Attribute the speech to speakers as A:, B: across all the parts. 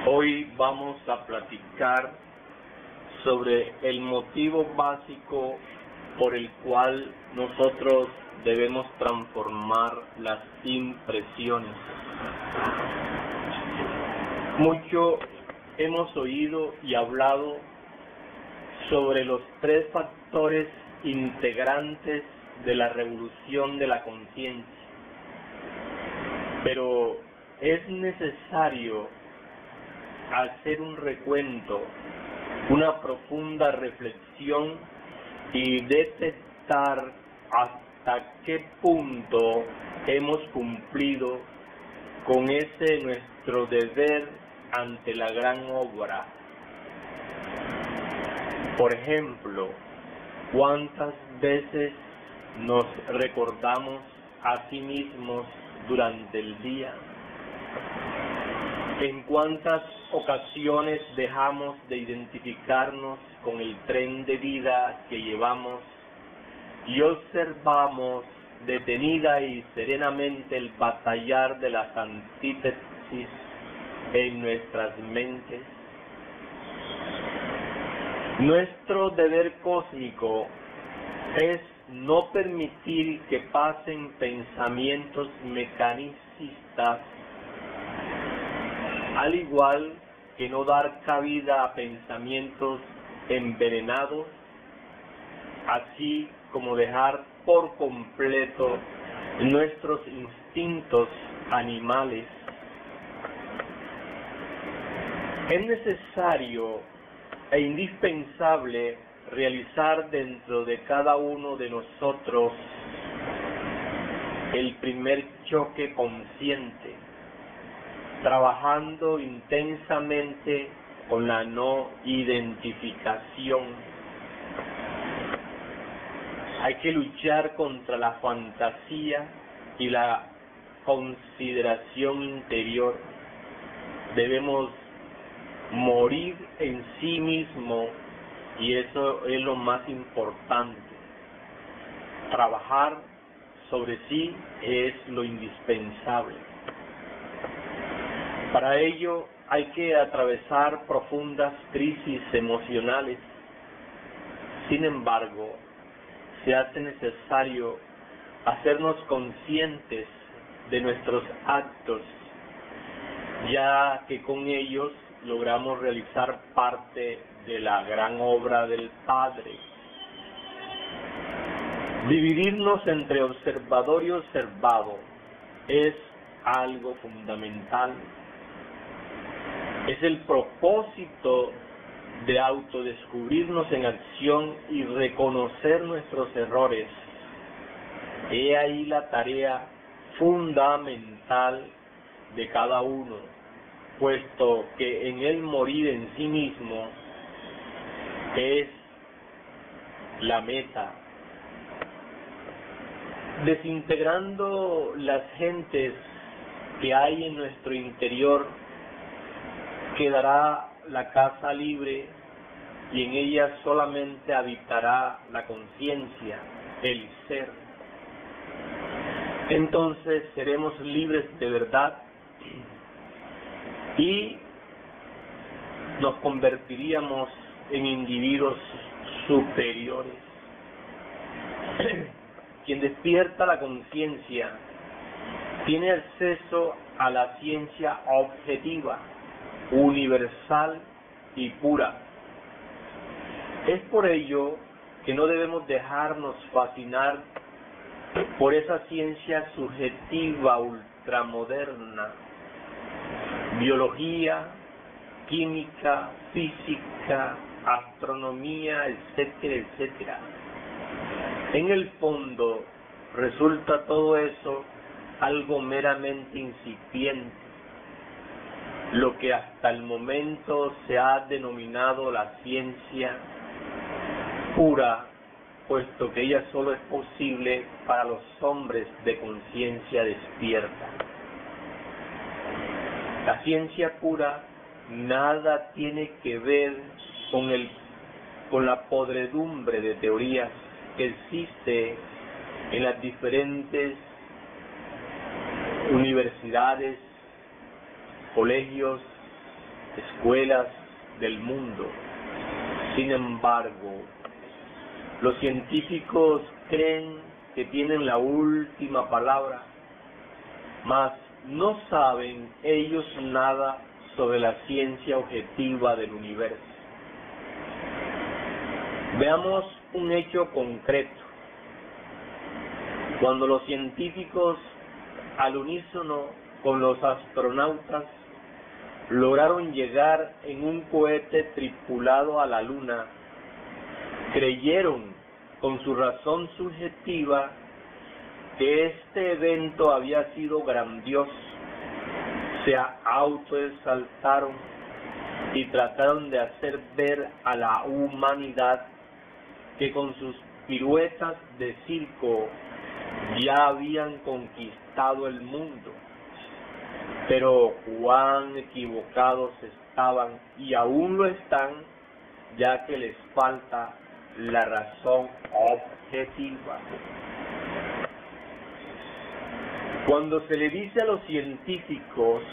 A: Hoy vamos a platicar sobre el motivo básico por el cual nosotros debemos transformar las impresiones. Mucho hemos oído y hablado sobre los tres factores integrantes de la revolución de la conciencia, pero es necesario hacer un recuento, una profunda reflexión y detectar hasta qué punto hemos cumplido con ese nuestro deber ante la gran obra. Por ejemplo, ¿cuántas veces nos recordamos a sí mismos durante el día? ¿En cuántas ocasiones dejamos de identificarnos con el tren de vida que llevamos y observamos detenida y serenamente el batallar de las antítesis en nuestras mentes? Nuestro deber cósmico es no permitir que pasen pensamientos mecanicistas, al igual que no dar cabida a pensamientos envenenados, así como dejar por completo nuestros instintos animales. Es necesario e indispensable realizar dentro de cada uno de nosotros el primer choque consciente, trabajando intensamente con la no identificación. Hay que luchar contra la fantasía y la consideración interior. Debemos morir en sí mismo, y eso es lo más importante. Trabajar sobre sí es lo indispensable. Para ello hay que atravesar profundas crisis emocionales. Sin embargo, se hace necesario hacernos conscientes de nuestros actos, ya que con ellos logramos realizar parte de la gran obra del Padre. Dividirnos entre observador y observado es algo fundamental. Es el propósito de autodescubrirnos en acción y reconocer nuestros errores. He ahí la tarea fundamental de cada uno, puesto que en el morir en sí mismo es la meta. Desintegrando las gentes que hay en nuestro interior, quedará la casa libre y en ella solamente habitará la conciencia, el ser. Entonces seremos libres de verdad y nos convertiríamos en individuos superiores. Quien despierta la conciencia tiene acceso a la ciencia objetiva, universal y pura. Es por ello que no debemos dejarnos fascinar por esa ciencia subjetiva ultramoderna, biología, química, física, astronomía, etcétera, etcétera. En el fondo resulta todo eso algo meramente incipiente, lo que hasta el momento se ha denominado la ciencia pura, puesto que ella solo es posible para los hombres de conciencia despierta. La ciencia pura nada tiene que ver con la podredumbre de teorías que existe en las diferentes universidades, colegios escuelas del mundo. Sin embargo, los científicos creen que tienen la última palabra, mas no saben ellos nada sobre la ciencia objetiva del universo. Veamos un hecho concreto. Cuando los científicos, al unísono con los astronautas, lograron llegar en un cohete tripulado a la Luna, creyeron con su razón subjetiva que este evento había sido grandioso. Se autoexaltaron y trataron de hacer ver a la humanidad que con sus piruetas de circo ya habían conquistado el mundo. Pero cuán equivocados estaban, y aún lo están, ya que les falta la razón objetiva. Cuando se le dice a los científicos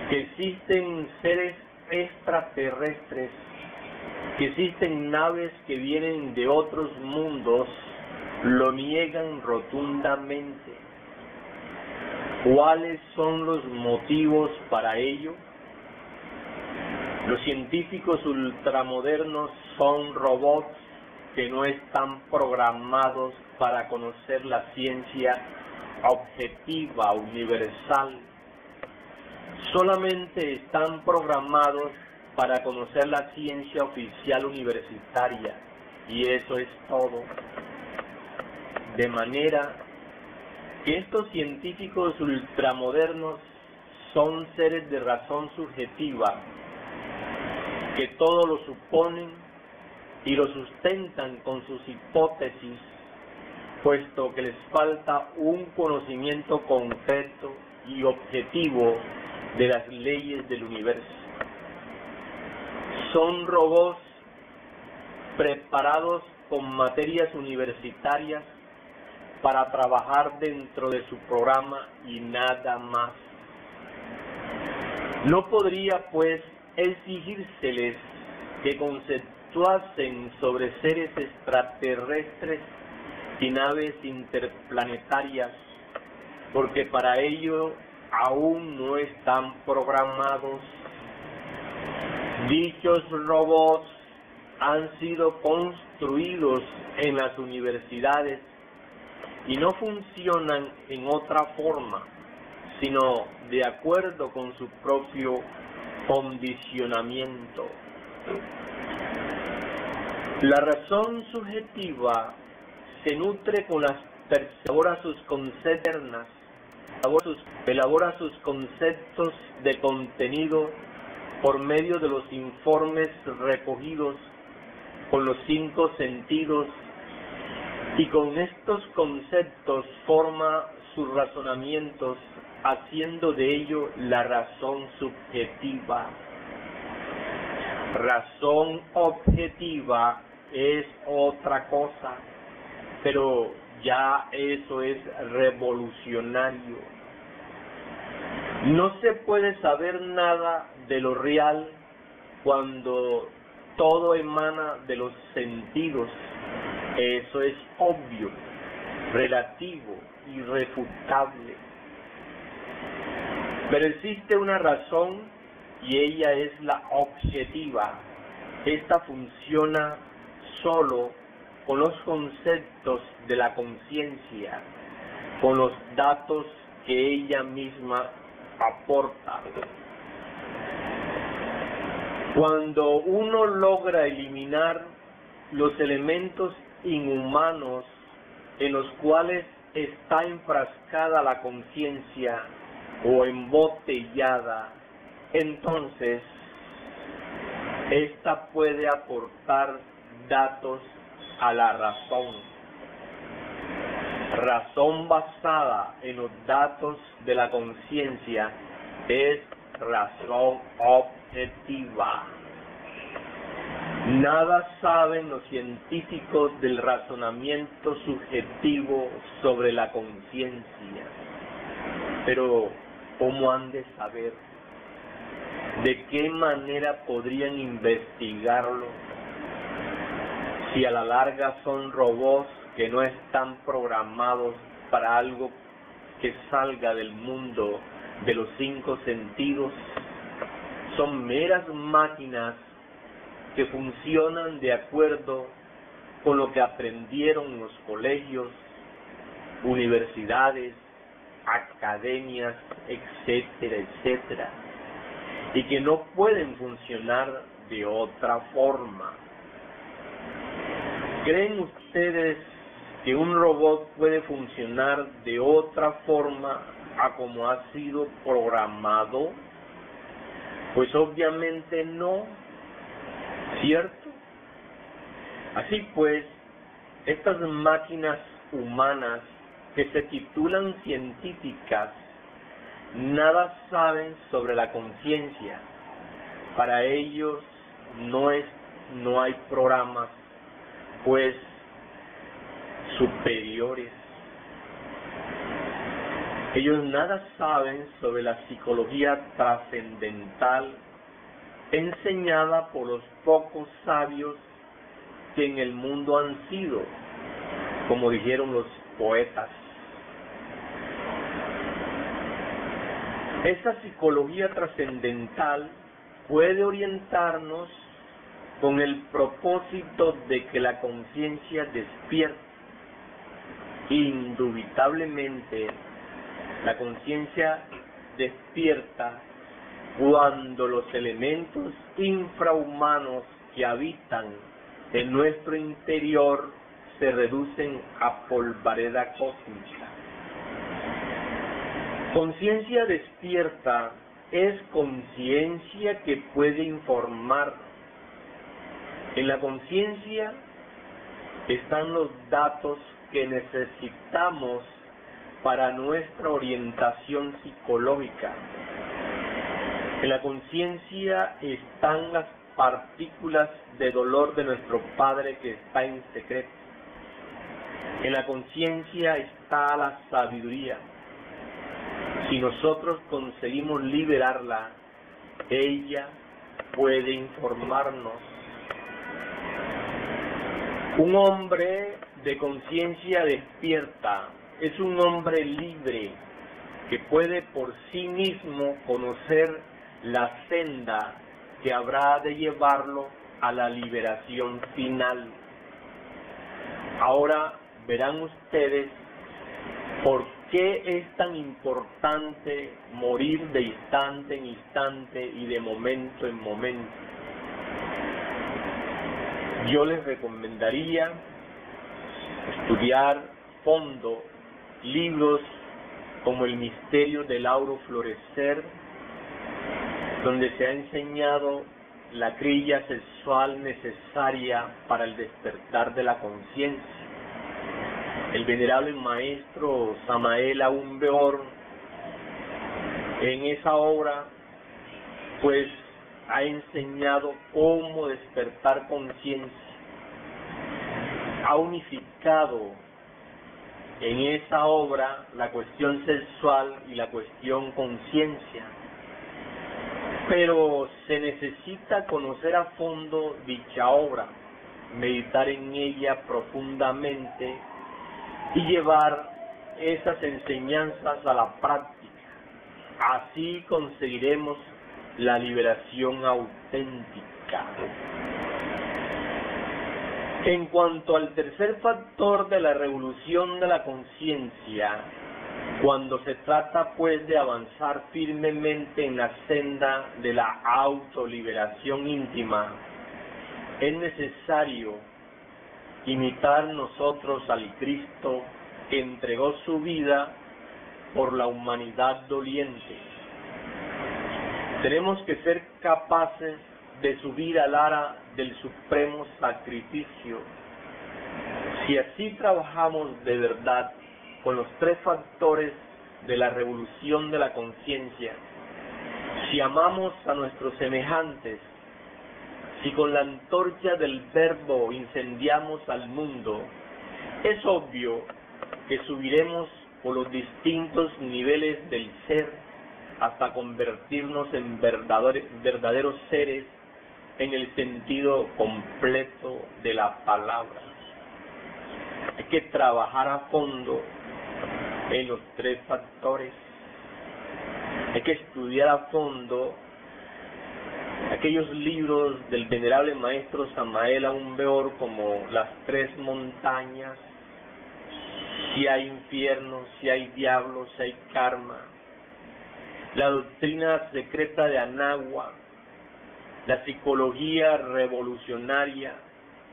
A: que existen seres extraterrestres, que existen naves que vienen de otros mundos, lo niegan rotundamente. ¿Cuáles son los motivos para ello? Los científicos ultramodernos son robots que no están programados para conocer la ciencia objetiva, universal. Solamente están programados para conocer la ciencia oficial universitaria, y eso es todo. De manera que estos científicos ultramodernos son seres de razón subjetiva, que todo lo suponen y lo sustentan con sus hipótesis, puesto que les falta un conocimiento concreto y objetivo de las leyes del universo. Son robots preparados con materias universitarias para trabajar dentro de su programa y nada más. No podría, pues, exigírseles que conceptuasen sobre seres extraterrestres y naves interplanetarias, porque para ello aún no están programados. Dichos robots han sido construidos en las universidades y no funcionan en otra forma, sino de acuerdo con su propio condicionamiento. La razón subjetiva se nutre con las elabora sus conceptos, elabora sus conceptos de contenido por medio de los informes recogidos con los 5 sentidos, y con estos conceptos forma sus razonamientos, haciendo de ello la razón subjetiva. Razón objetiva es otra cosa, pero ya eso es revolucionario. No se puede saber nada de lo real cuando todo emana de los sentidos. Eso es obvio, relativo, irrefutable. Pero existe una razón y ella es la objetiva. Esta funciona solo con los conceptos de la conciencia, con los datos que ella misma aporta. Cuando uno logra eliminar los elementos inhumanos en los cuales está enfrascada la conciencia o embotellada, entonces esta puede aportar datos a la razón. Razón basada en los datos de la conciencia es razón objetiva. Nada saben los científicos del razonamiento subjetivo sobre la conciencia. Pero, ¿cómo han de saber? ¿De qué manera podrían investigarlo si a la larga son robots que no están programados para algo que salga del mundo de los 5 sentidos? Son meras máquinas que funcionan de acuerdo con lo que aprendieron en los colegios, universidades, academias, etcétera, etcétera, y que no pueden funcionar de otra forma. ¿Creen ustedes que un robot puede funcionar de otra forma a como ha sido programado? Pues obviamente no, ¿cierto? Así pues, estas máquinas humanas que se titulan científicas nada saben sobre la conciencia. Para ellos no hay programas pues superiores. Ellos nada saben sobre la psicología trascendental enseñada por los pocos sabios que en el mundo han sido, como dijeron los poetas. Esa psicología trascendental puede orientarnos con el propósito de que la conciencia despierte. Indubitablemente, la conciencia despierta cuando los elementos infrahumanos que habitan en nuestro interior se reducen a polvareda cósmica. Conciencia despierta es conciencia que puede informar. En la conciencia están los datos que necesitamos para nuestra orientación psicológica. En la conciencia están las partículas de dolor de nuestro Padre que está en secreto. En la conciencia está la sabiduría. Si nosotros conseguimos liberarla, ella puede informarnos. Un hombre de conciencia despierta es un hombre libre que puede por sí mismo conocer la senda que habrá de llevarlo a la liberación final. Ahora verán ustedes por qué es tan importante morir de instante en instante y de momento en momento. Yo les recomendaría estudiar a fondo libros como El misterio del auro florecer, donde se ha enseñado la crilla sexual necesaria para el despertar de la conciencia. El venerable maestro Samael Aún Weor, en esa obra, pues ha enseñado cómo despertar conciencia. Ha unificado en esa obra la cuestión sexual y la cuestión conciencia. Pero se necesita conocer a fondo dicha obra, meditar en ella profundamente y llevar esas enseñanzas a la práctica. Así conseguiremos la liberación auténtica. En cuanto al tercer factor de la revolución de la conciencia, cuando se trata pues de avanzar firmemente en la senda de la autoliberación íntima, es necesario imitar nosotros al Cristo que entregó su vida por la humanidad doliente. Tenemos que ser capaces de subir al ara del supremo sacrificio. Si así trabajamos de verdad con los tres factores de la revolución de la conciencia, si amamos a nuestros semejantes, si con la antorcha del verbo incendiamos al mundo, es obvio que subiremos por los distintos niveles del ser hasta convertirnos en verdaderos seres en el sentido completo de la palabra. Hay que trabajar a fondo en los tres factores. Hay que estudiar a fondo aquellos libros del venerable maestro Samael Aun Weor, como Las Tres Montañas, Si hay infierno, si hay diablo, si hay karma, la doctrina secreta de Anagua, la psicología revolucionaria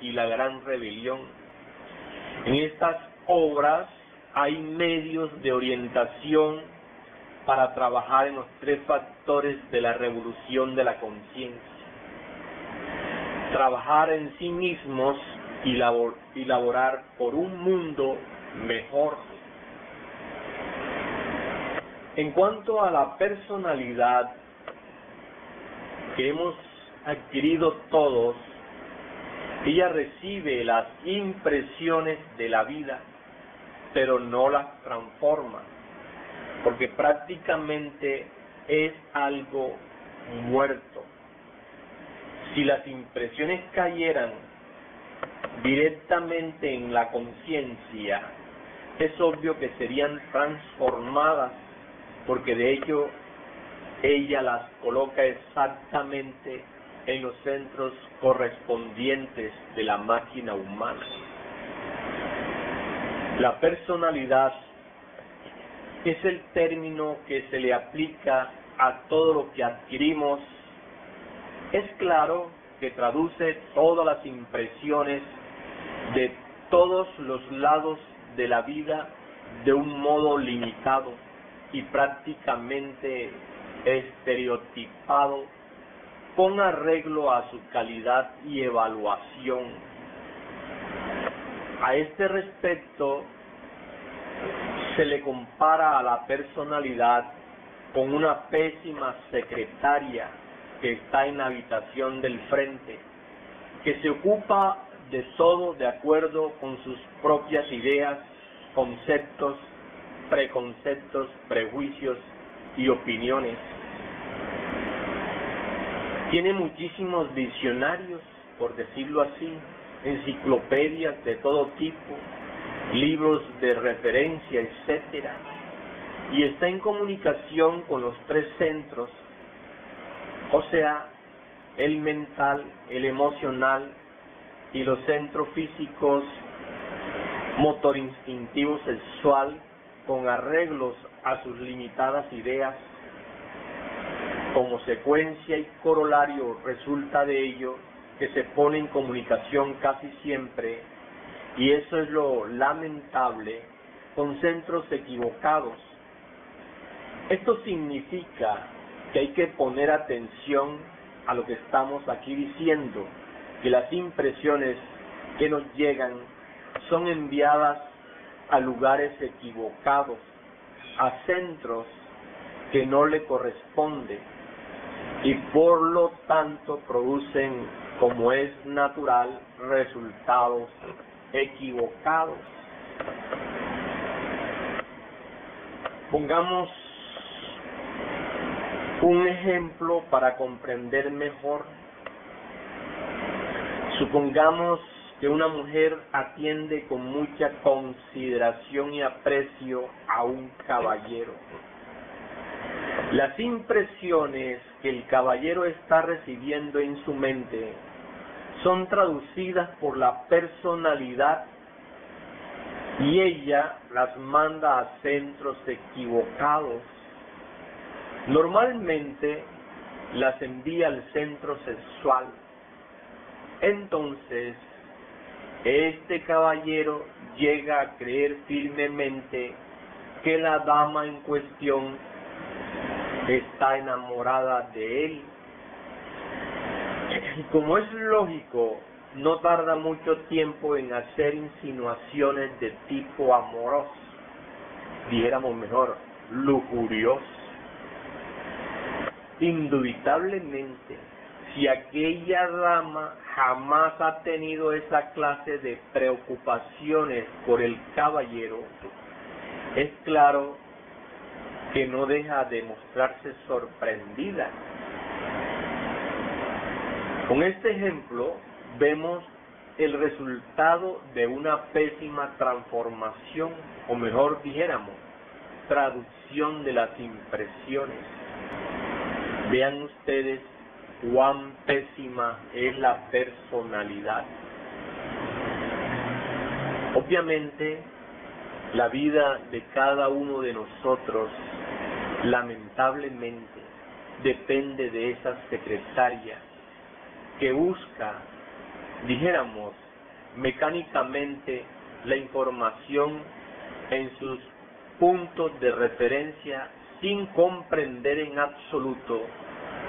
A: y la gran rebelión. En estas obras hay medios de orientación para trabajar en los tres factores de la revolución de la conciencia. Trabajar en sí mismos y laborar por un mundo mejor. En cuanto a la personalidad que hemos adquirido todos, ella recibe las impresiones de la vida, pero no las transforma, porque prácticamente es algo muerto. Si las impresiones cayeran directamente en la conciencia, es obvio que serían transformadas, porque de hecho ella las coloca exactamente en los centros correspondientes de la máquina humana. La personalidad es el término que se le aplica a todo lo que adquirimos. Es claro que traduce todas las impresiones de todos los lados de la vida de un modo limitado y prácticamente estereotipado, con arreglo a su calidad y evaluación. A este respecto, se le compara a la personalidad con una pésima secretaria que está en la habitación del frente, que se ocupa de todo de acuerdo con sus propias ideas, conceptos, preconceptos, prejuicios y opiniones. Tiene muchísimos diccionarios, por decirlo así, enciclopedias de todo tipo, libros de referencia, etcétera, y está en comunicación con los tres centros, o sea, el mental, el emocional y los centros físicos, motor instintivo sexual, con arreglos a sus limitadas ideas. Como secuencia y corolario resulta de ello que se pone en comunicación casi siempre, y eso es lo lamentable, con centros equivocados. Esto significa que hay que poner atención a lo que estamos aquí diciendo, que las impresiones que nos llegan son enviadas a lugares equivocados, a centros que no le corresponden, y por lo tanto producen, como es natural, resultados equivocados. Pongamos un ejemplo para comprender mejor. Supongamos que una mujer atiende con mucha consideración y aprecio a un caballero. Las impresiones que el caballero está recibiendo en su mente son traducidas por la personalidad y ella las manda a centros equivocados. Normalmente las envía al centro sexual. Entonces, este caballero llega a creer firmemente que la dama en cuestión está enamorada de él. Y como es lógico, no tarda mucho tiempo en hacer insinuaciones de tipo amoroso, dijéramos mejor, lujurioso. Indubitablemente, si aquella dama jamás ha tenido esa clase de preocupaciones por el caballero, es claro que no deja de mostrarse sorprendida. Con este ejemplo vemos el resultado de una pésima transformación, o mejor dijéramos, traducción de las impresiones. Vean ustedes cuán pésima es la personalidad. Obviamente, la vida de cada uno de nosotros, lamentablemente, depende de esa secretaria que busca, dijéramos, mecánicamente la información en sus puntos de referencia sin comprender en absoluto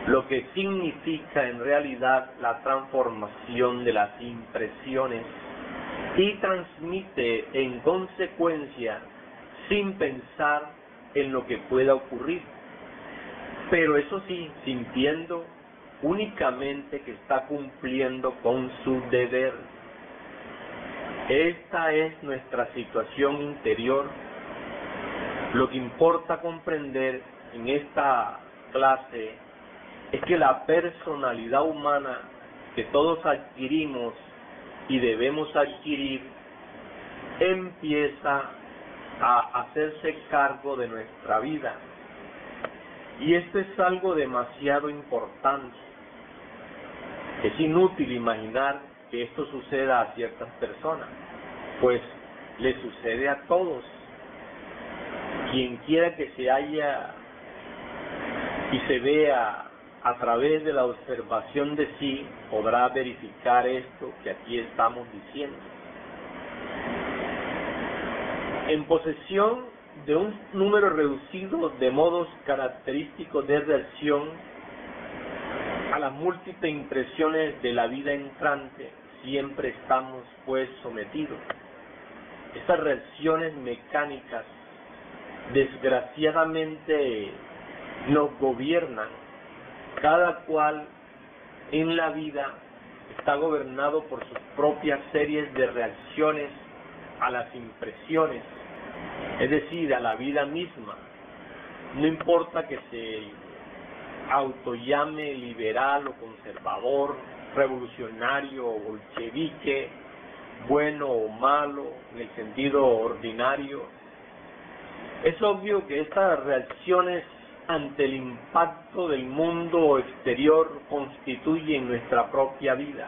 A: lo que significa en realidad la transformación de las impresiones y transmite en consecuencia sin pensar en lo que pueda ocurrir, pero eso sí, sintiendo únicamente que está cumpliendo con su deber. Esta es nuestra situación interior. Lo que importa comprender en esta clase es que la personalidad humana que todos adquirimos y debemos adquirir empieza a hacerse cargo de nuestra vida. Y esto es algo demasiado importante. Es inútil imaginar que esto suceda a ciertas personas, pues le sucede a todos. Quien quiera que se haya y se vea a través de la observación de sí, podrá verificar esto que aquí estamos diciendo. En posesión de un número reducido de modos característicos de reacción a las múltiples impresiones de la vida entrante, siempre estamos pues sometidos. Estas reacciones mecánicas desgraciadamente nos gobiernan. Cada cual en la vida está gobernado por sus propias series de reacciones a las impresiones, es decir, a la vida misma. No importa que se autollame liberal o conservador, revolucionario o bolchevique, bueno o malo en el sentido ordinario. Es obvio que estas reacciones ante el impacto del mundo exterior constituyen nuestra propia vida.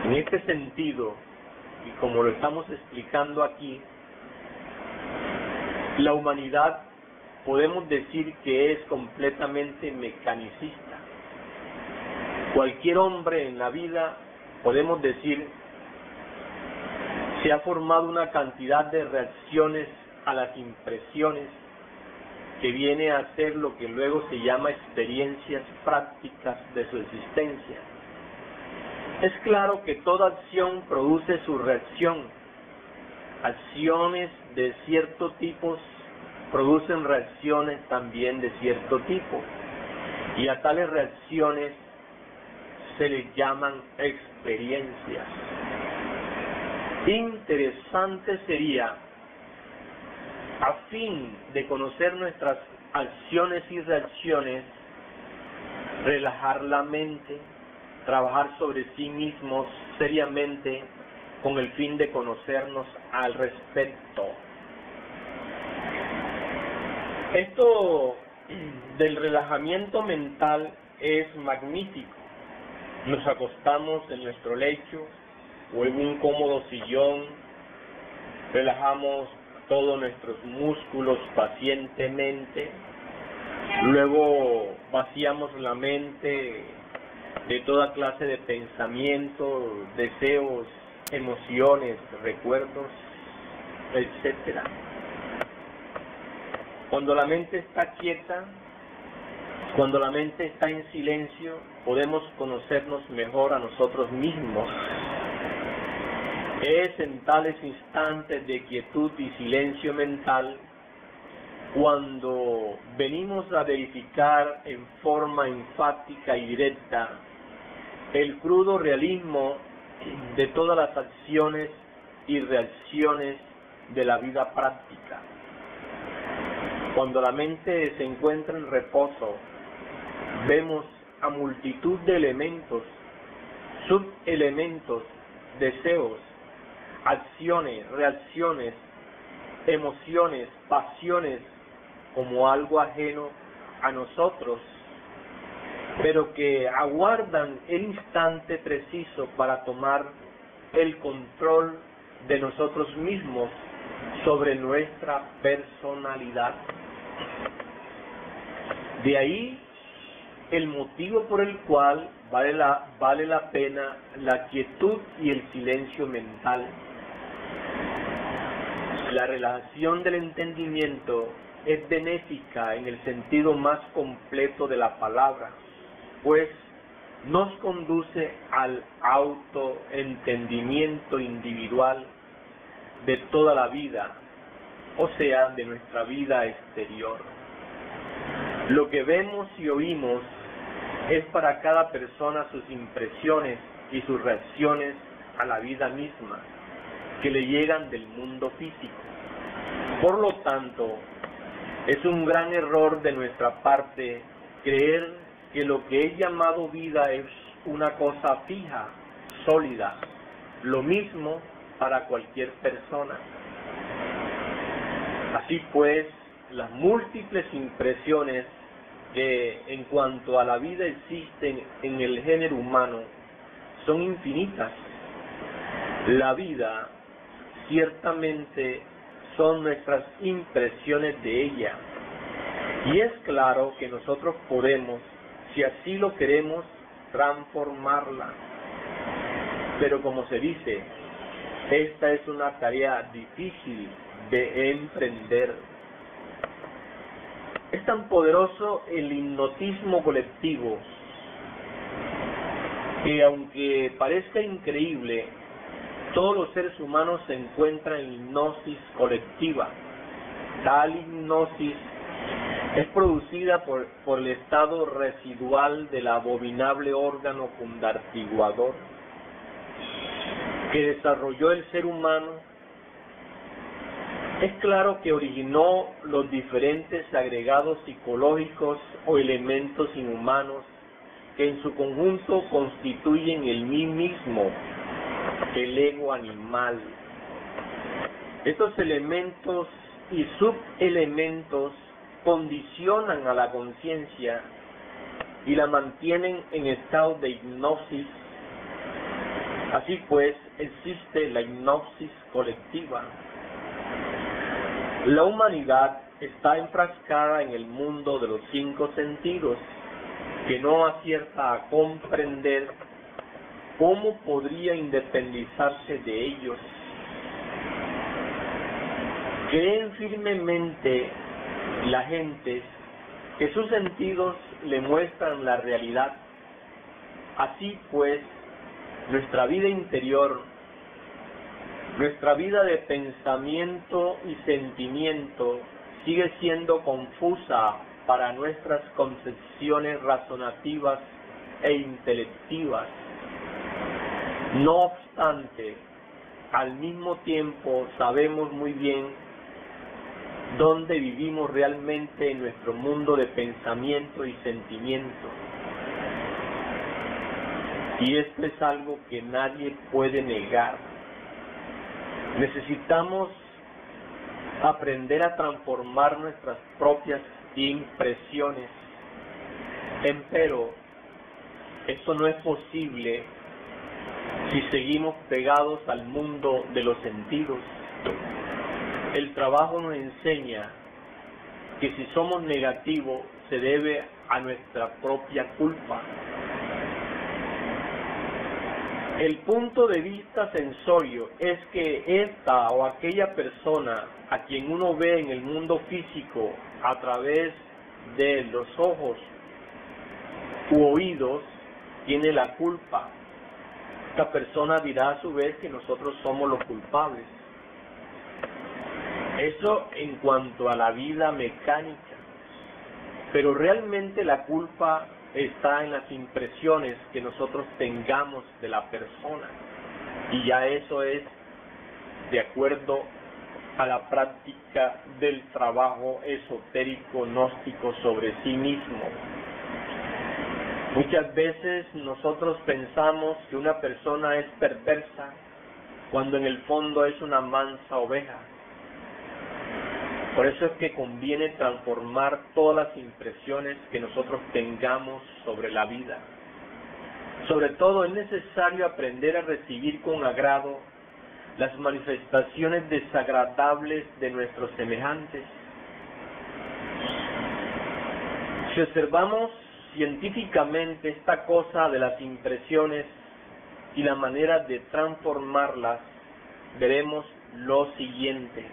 A: En este sentido, y como lo estamos explicando aquí, la humanidad podemos decir que es completamente mecanicista. Cualquier hombre en la vida, podemos decir, se ha formado una cantidad de reacciones a las impresiones que viene a ser lo que luego se llama experiencias prácticas de su existencia. Es claro que toda acción produce su reacción. Acciones de cierto tipo producen reacciones también de cierto tipo, y a tales reacciones se les llaman experiencias. Interesante sería, a fin de conocer nuestras acciones y reacciones, relajar la mente, trabajar sobre sí mismos seriamente con el fin de conocernos al respecto. Esto del relajamiento mental es magnífico. Nos acostamos en nuestro lecho o en un cómodo sillón, relajamos todos nuestros músculos pacientemente, luego vaciamos la mente de toda clase de pensamientos, deseos, emociones, recuerdos, etc. Cuando la mente está quieta, cuando la mente está en silencio, podemos conocernos mejor a nosotros mismos. Es en tales instantes de quietud y silencio mental cuando venimos a verificar en forma enfática y directa el crudo realismo de todas las acciones y reacciones de la vida práctica. Cuando la mente se encuentra en reposo, vemos a multitud de elementos, subelementos, deseos, acciones, reacciones, emociones, pasiones, como algo ajeno a nosotros, pero que aguardan el instante preciso para tomar el control de nosotros mismos sobre nuestra personalidad. De ahí el motivo por el cual vale la pena la quietud y el silencio mental. La relajación del entendimiento es benéfica en el sentido más completo de la palabra, pues nos conduce al autoentendimiento individual de toda la vida, o sea, de nuestra vida exterior. Lo que vemos y oímos es para cada persona sus impresiones y sus reacciones a la vida misma, que le llegan del mundo físico. Por lo tanto, es un gran error de nuestra parte creer que lo que es llamado vida es una cosa fija, sólida, lo mismo para cualquier persona. Así pues, las múltiples impresiones que en cuanto a la vida existen en el género humano son infinitas. La vida ciertamente son nuestras impresiones de ella, y es claro que nosotros podemos, si así lo queremos, transformarla. Pero como se dice, esta es una tarea difícil de emprender. Es tan poderoso el hipnotismo colectivo que, aunque parezca increíble, todos los seres humanos se encuentran en hipnosis colectiva. Tal hipnosis es producida por el estado residual del abominable órgano fundartiguador que desarrolló el ser humano. Es claro que originó los diferentes agregados psicológicos o elementos inhumanos que en su conjunto constituyen el mí mismo, el ego animal. Estos elementos y subelementos condicionan a la conciencia y la mantienen en estado de hipnosis. Así pues, existe la hipnosis colectiva. La humanidad está enfrascada en el mundo de los 5 sentidos, que no acierta a comprender cómo podría independizarse de ellos. Creen firmemente la gente que sus sentidos le muestran la realidad. Así pues, nuestra vida interior, nuestra vida de pensamiento y sentimiento sigue siendo confusa para nuestras concepciones razonativas e intelectivas. No obstante, al mismo tiempo sabemos muy bien dónde vivimos realmente en nuestro mundo de pensamiento y sentimiento. Y esto es algo que nadie puede negar. Necesitamos aprender a transformar nuestras propias impresiones. Empero, eso no es posible si seguimos pegados al mundo de los sentidos. El trabajo nos enseña que si somos negativos se debe a nuestra propia culpa. El punto de vista sensorio es que esta o aquella persona a quien uno ve en el mundo físico a través de los ojos u oídos tiene la culpa. Esta persona dirá a su vez que nosotros somos los culpables. Eso en cuanto a la vida mecánica. Pero realmente la culpa está en las impresiones que nosotros tengamos de la persona, y ya eso es de acuerdo a la práctica del trabajo esotérico gnóstico sobre sí mismo. Muchas veces nosotros pensamos que una persona es perversa cuando en el fondo es una mansa oveja. Por eso es que conviene transformar todas las impresiones que nosotros tengamos sobre la vida. Sobre todo es necesario aprender a recibir con agrado las manifestaciones desagradables de nuestros semejantes. Si observamos científicamente esta cosa de las impresiones y la manera de transformarlas, veremos lo siguiente.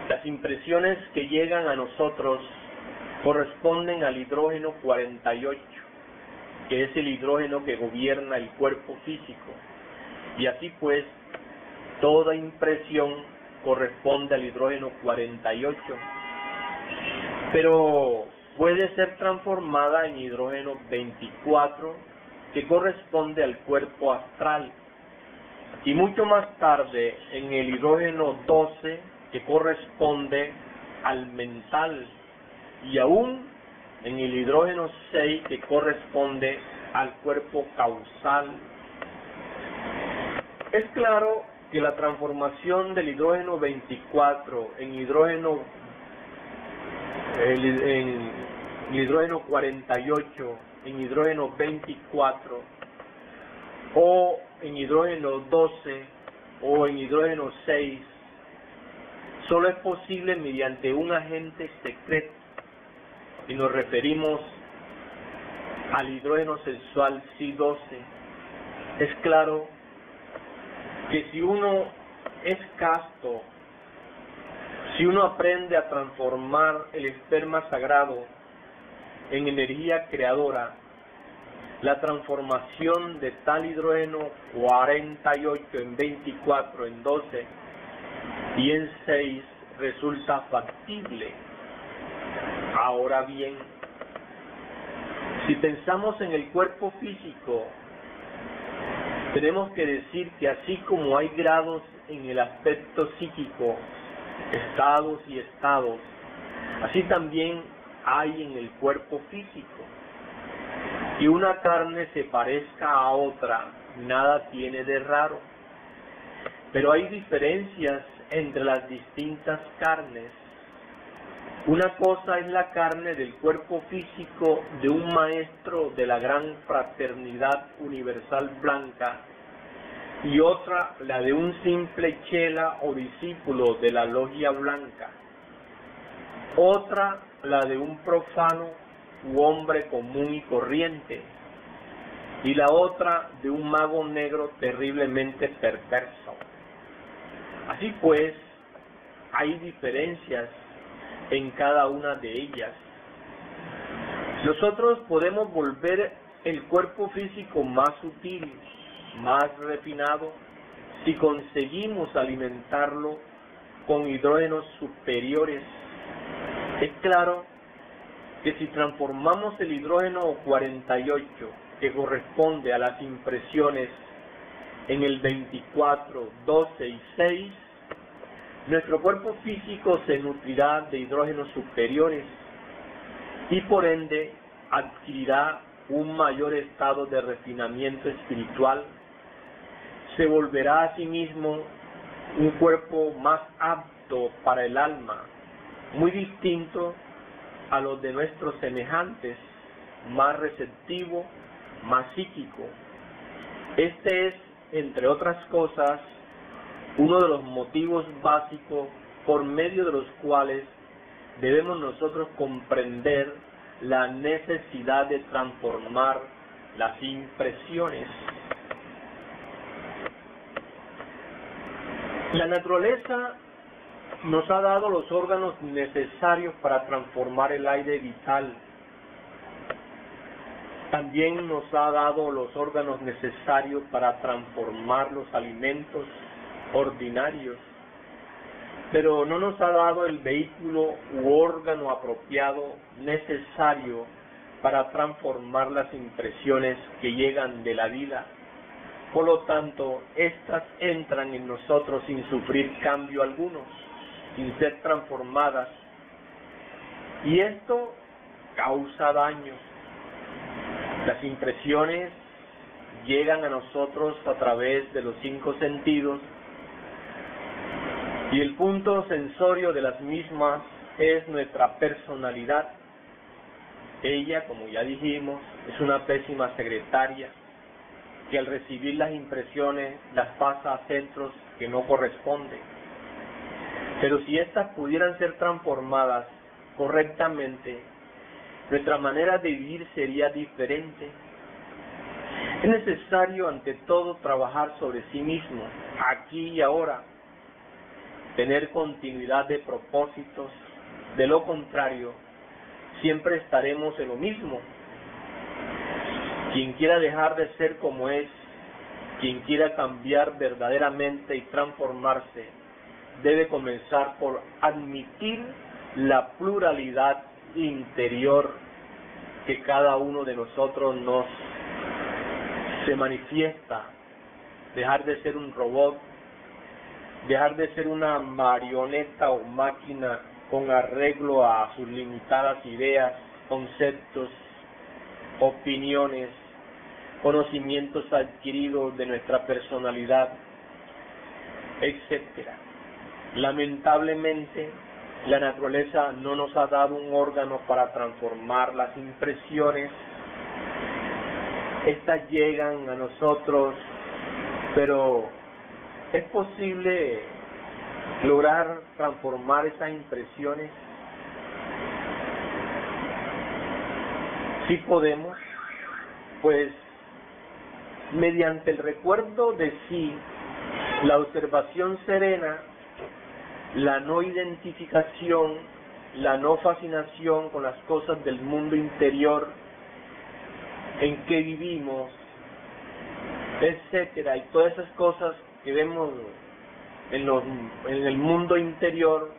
A: Las impresiones que llegan a nosotros corresponden al hidrógeno 48, que es el hidrógeno que gobierna el cuerpo físico. Y así pues, toda impresión corresponde al hidrógeno 48, pero puede ser transformada en hidrógeno 24, que corresponde al cuerpo astral, y mucho más tarde en el hidrógeno 12, que corresponde al mental, y aún en el hidrógeno 6, que corresponde al cuerpo causal. Es claro que la transformación del hidrógeno 24 en hidrógeno 48, en hidrógeno 24, o en hidrógeno 12, o en hidrógeno 6, solo es posible mediante un agente secreto, y nos referimos al hidrógeno sexual C12. Es claro que si uno es casto, si uno aprende a transformar el esperma sagrado en energía creadora, la transformación de tal hidrógeno 48 en 24, en 12 y en 6 resulta factible. Ahora bien, si pensamos en el cuerpo físico, tenemos que decir que así como hay grados en el aspecto psíquico, estados y estados, así también hay en el cuerpo físico. Que una carne se parezca a otra, nada tiene de raro. Pero hay diferencias entre las distintas carnes. Una cosa es la carne del cuerpo físico de un maestro de la gran fraternidad universal blanca, y otra la de un simple chela o discípulo de la logia blanca. Otra la de un profano u hombre común y corriente, y la otra de un mago negro terriblemente perverso. Así pues, hay diferencias en cada una de ellas. Nosotros podemos volver el cuerpo físico más sutil, más refinado, si conseguimos alimentarlo con hidrógenos superiores. Es claro que si transformamos el hidrógeno 48, que corresponde a las impresiones, en el 24, 12 y 6, nuestro cuerpo físico se nutrirá de hidrógenos superiores y por ende adquirirá un mayor estado de refinamiento espiritual. Se volverá a sí mismo un cuerpo más apto para el alma, muy distinto a los de nuestros semejantes, más receptivo, más psíquico. Este es, entre otras cosas, uno de los motivos básicos por medio de los cuales debemos nosotros comprender la necesidad de transformar las impresiones. La naturaleza nos ha dado los órganos necesarios para transformar el aire vital. También nos ha dado los órganos necesarios para transformar los alimentos ordinarios, pero no nos ha dado el vehículo u órgano apropiado necesario para transformar las impresiones que llegan de la vida. Por lo tanto, estas entran en nosotros sin sufrir cambio alguno, sin ser transformadas, y esto causa daño. Las impresiones llegan a nosotros a través de los 5 sentidos, y el punto sensorio de las mismas es nuestra personalidad. Ella, como ya dijimos, es una pésima secretaria que al recibir las impresiones las pasa a centros que no corresponden. Pero si éstas pudieran ser transformadas correctamente, nuestra manera de vivir sería diferente. Es necesario ante todo trabajar sobre sí mismo, aquí y ahora, tener continuidad de propósitos. De lo contrario, siempre estaremos en lo mismo. Quien quiera dejar de ser como es, quien quiera cambiar verdaderamente y transformarse, debe comenzar por admitir la pluralidad interior que cada uno de nosotros se manifiesta. Dejar de ser un robot, dejar de ser una marioneta o máquina con arreglo a sus limitadas ideas, conceptos, opiniones, conocimientos adquiridos de nuestra personalidad, etc. Lamentablemente, la naturaleza no nos ha dado un órgano para transformar las impresiones. Estas llegan a nosotros, pero ¿es posible lograr transformar esas impresiones? Sí podemos, pues mediante el recuerdo de sí, la observación serena, la no identificación, la no fascinación con las cosas del mundo interior en que vivimos, etcétera, y todas esas cosas que vemos en el mundo interior,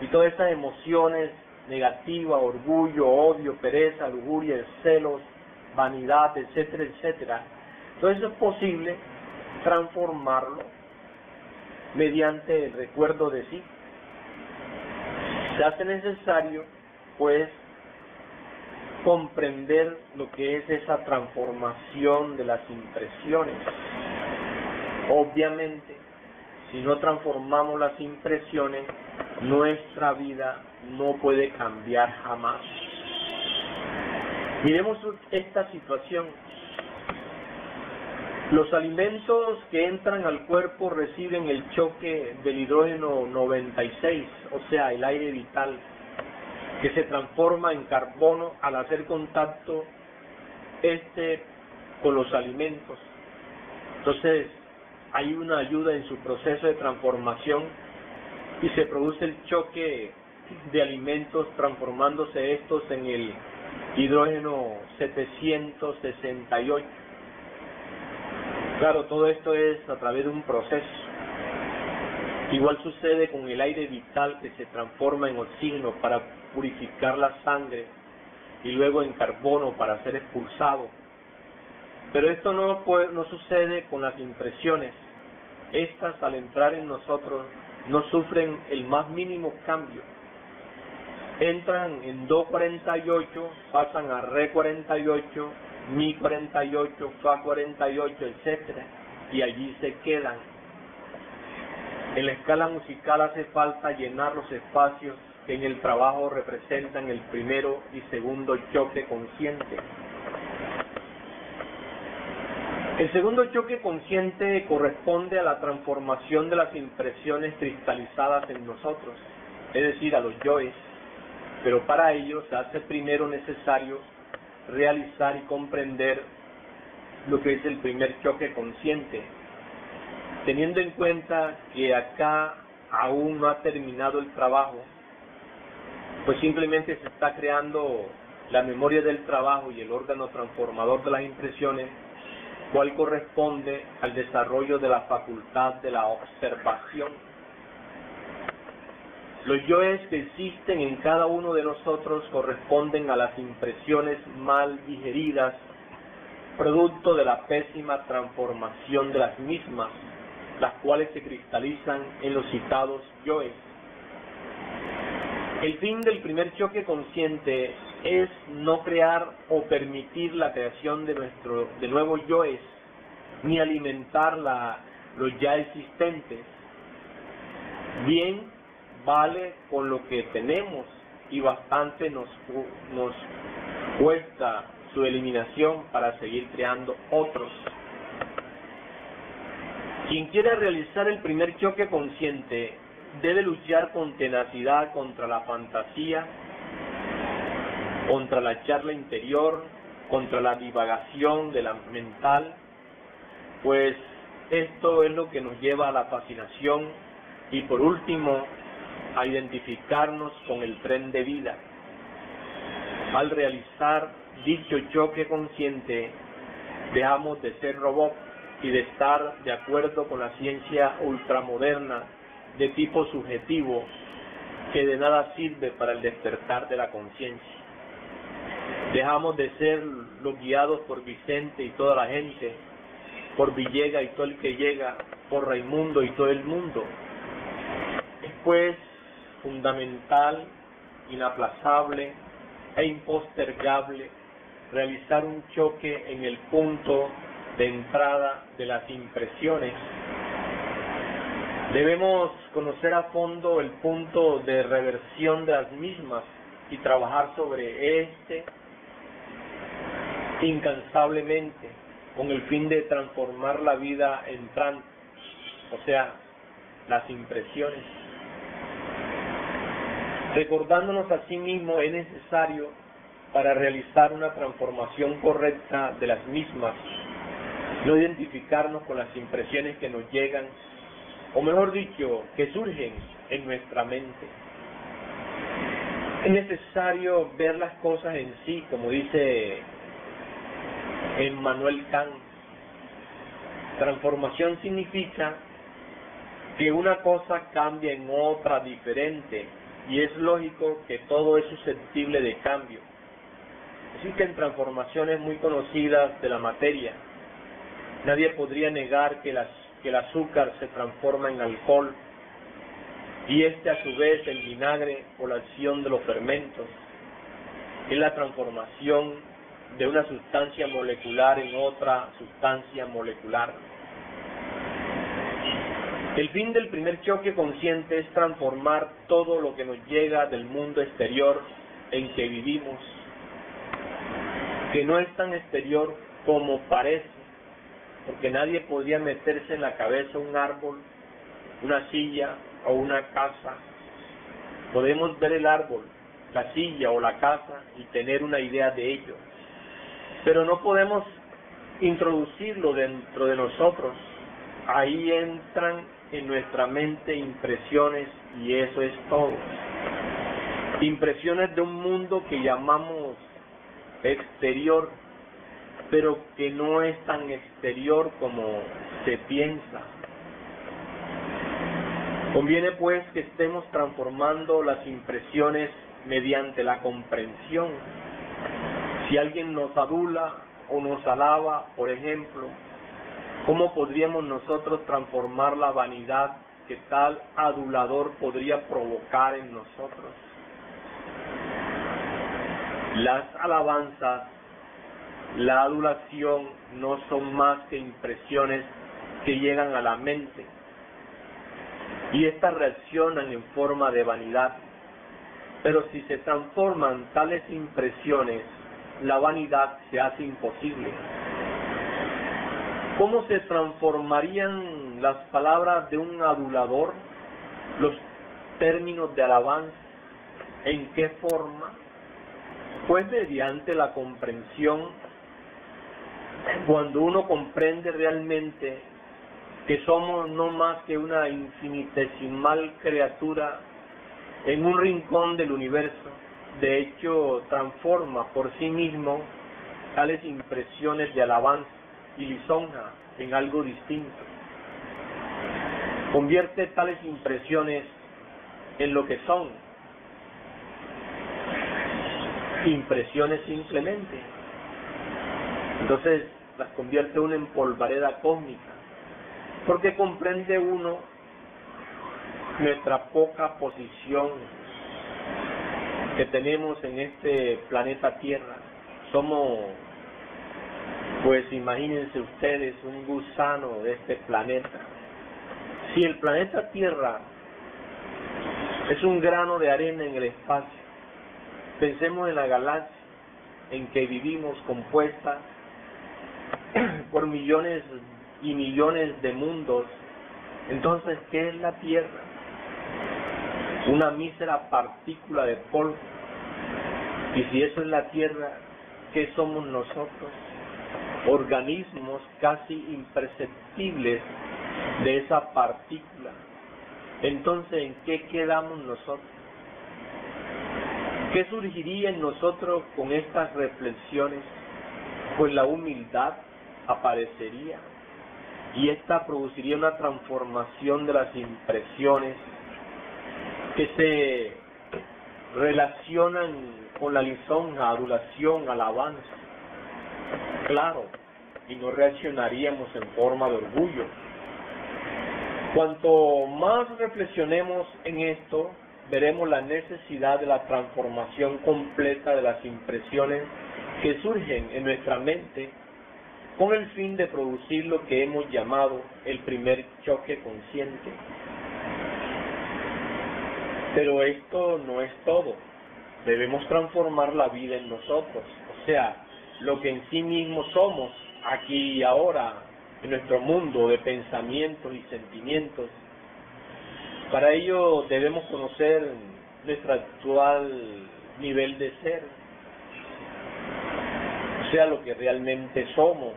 A: y todas esas emociones negativas, orgullo, odio, pereza, lujuria, celos, vanidad, etcétera, etcétera. Todo eso es posible transformarlo mediante el recuerdo de sí. Se hace necesario, pues, comprender lo que es esa transformación de las impresiones. Obviamente, si no transformamos las impresiones, nuestra vida no puede cambiar jamás. Miremos esta situación. Los alimentos que entran al cuerpo reciben el choque del hidrógeno 96, o sea, el aire vital, que se transforma en carbono al hacer contacto con los alimentos. Entonces, hay una ayuda en su proceso de transformación y se produce el choque de alimentos, transformándose estos en el hidrógeno 768. Claro, todo esto es a través de un proceso. Igual sucede con el aire vital, que se transforma en oxígeno para purificar la sangre y luego en carbono para ser expulsado. Pero esto no sucede con las impresiones. Estas, al entrar en nosotros, no sufren el más mínimo cambio. Entran en Do 48, pasan a Re 48, Mi 48, Fa 48, etcétera, y allí se quedan. En la escala musical hace falta llenar los espacios que en el trabajo representan el primero y segundo choque consciente. El segundo choque consciente corresponde a la transformación de las impresiones cristalizadas en nosotros, es decir, a los yoes, pero para ello se hace primero necesario realizar y comprender lo que es el primer choque consciente, teniendo en cuenta que acá aún no ha terminado el trabajo, pues simplemente se está creando la memoria del trabajo y el órgano transformador de las impresiones, cual corresponde al desarrollo de la facultad de la observación. Los yoes que existen en cada uno de nosotros corresponden a las impresiones mal digeridas producto de la pésima transformación de las mismas, las cuales se cristalizan en los citados yoes. El fin del primer choque consciente es no crear o permitir la creación de nuevos yoes, ni alimentar los ya existentes. Bien vale con lo que tenemos y bastante nos cuesta su eliminación para seguir creando otros. Quien quiera realizar el primer choque consciente debe luchar con tenacidad contra la fantasía, contra la charla interior, contra la divagación de la mental, pues esto es lo que nos lleva a la fascinación y por último a identificarnos con el tren de vida. Al realizar dicho choque consciente, dejamos de ser robots y de estar de acuerdo con la ciencia ultramoderna de tipo subjetivo que de nada sirve para el despertar de la conciencia. Dejamos de ser los guiados por Vicente y toda la gente, por Villegas y todo el que llega, por Raimundo y todo el mundo. Es pues fundamental, inaplazable e impostergable realizar un choque en el punto de entrada de las impresiones. Debemos conocer a fondo el punto de reversión de las mismas y trabajar sobre este incansablemente con el fin de transformar la vida en trance, o sea, las impresiones. Recordándonos a sí mismo es necesario para realizar una transformación correcta de las mismas, no identificarnos con las impresiones que nos llegan, o mejor dicho, que surgen en nuestra mente. Es necesario ver las cosas en sí, como dice Immanuel Kant. Transformación significa que una cosa cambia en otra diferente, y es lógico que todo es susceptible de cambio. Existen transformaciones muy conocidas de la materia. Nadie podría negar que el azúcar se transforma en alcohol, y a su vez el vinagre o la acción de los fermentos. Es la transformación de una sustancia molecular en otra sustancia molecular. El fin del primer choque consciente es transformar todo lo que nos llega del mundo exterior en que vivimos, que no es tan exterior como parece, porque nadie podría meterse en la cabeza un árbol, una silla o una casa. Podemos ver el árbol, la silla o la casa y tener una idea de ello, pero no podemos introducirlo dentro de nosotros. Ahí entran en nuestra mente impresiones y eso es todo. Impresiones de un mundo que llamamos exterior, pero que no es tan exterior como se piensa. Conviene pues que estemos transformando las impresiones mediante la comprensión. Si alguien nos adula o nos alaba, por ejemplo, ¿cómo podríamos nosotros transformar la vanidad que tal adulador podría provocar en nosotros? Las alabanzas, la adulación no son más que impresiones que llegan a la mente, y éstas reaccionan en forma de vanidad. Pero si se transforman tales impresiones, la vanidad se hace imposible. ¿Cómo se transformarían las palabras de un adulador, los términos de alabanza? ¿En qué forma? Pues mediante la comprensión. Cuando uno comprende realmente que somos no más que una infinitesimal criatura en un rincón del universo, de hecho transforma por sí mismo tales impresiones de alabanza y lisonja en algo distinto. Convierte tales impresiones en lo que son, impresiones simplemente. Entonces, las convierte uno en polvareda cósmica, porque comprende uno nuestra poca posición que tenemos en este planeta Tierra. Somos, pues imagínense ustedes, un gusano de este planeta. Si el planeta Tierra es un grano de arena en el espacio, pensemos en la galaxia en que vivimos, compuesta por millones y millones de mundos. Entonces, ¿qué es la Tierra? Una mísera partícula de polvo. Y si eso es la Tierra, ¿qué somos nosotros? Organismos casi imperceptibles de esa partícula. Entonces, ¿en qué quedamos nosotros? ¿Qué surgiría en nosotros con estas reflexiones? Pues la humildad aparecería, y esta produciría una transformación de las impresiones que se relacionan con la lisonja, adulación, alabanza. Claro, y no reaccionaríamos en forma de orgullo. Cuanto más reflexionemos en esto, veremos la necesidad de la transformación completa de las impresiones que surgen en nuestra mente, con el fin de producir lo que hemos llamado el primer choque consciente. Pero esto no es todo. Debemos transformar la vida en nosotros, o sea, lo que en sí mismos somos, aquí y ahora, en nuestro mundo de pensamientos y sentimientos. Para ello debemos conocer nuestro actual nivel de ser, o sea, lo que realmente somos.